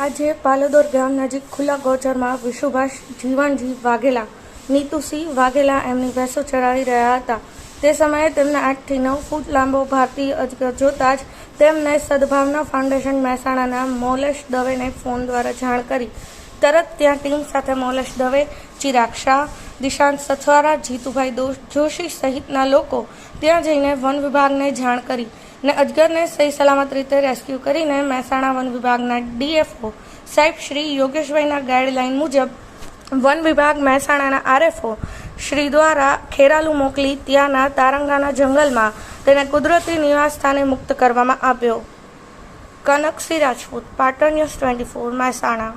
આજે પાલોદોર ગામ નજીક ખુલ્લા ગૌચરમાં વિશુભાષ જીવણજી વાઘેલા, નીતુસિંહ વાઘેલા એમની ભેંસો ચરાવી રહ્યા હતા. તે સમયે તેમને 8 થી 9 ફૂટ લાંબો ભારતીય અજગર જોતા જ તેમને સદભાવના ફાઉન્ડેશન મહેસાણાના મોલેશ દવેને ફોન દ્વારા જાણ કરી. તરત ત્યાં ટીમ સાથે મોલેશ દવે, ચિરાગ શાહ, દિશાંત સથવારા, જીતુભાઈ જોશી સહિતના લોકો ત્યાં જઈને વન વિભાગને જાણ કરી ને અજગરને સહી સલામત રીતે રેસ્ક્યુ કરીને મહેસાણા વન વિભાગના ડીએફઓ સાહેબ શ્રી યોગેશભાઈના ગાઈડલાઈન મુજબ વન વિભાગ મહેસાણાના આરએફઓ શ્રી દ્વારા ખેરાલુ મોકલી ત્યાંના તારંગાના જંગલમાં તેને કુદરતી નિવાસ સ્થાને મુક્ત કરવામાં આવ્યો. કનકસિંહ રાજપૂત, પાટણ ન્યૂઝ 24, મહેસાણા.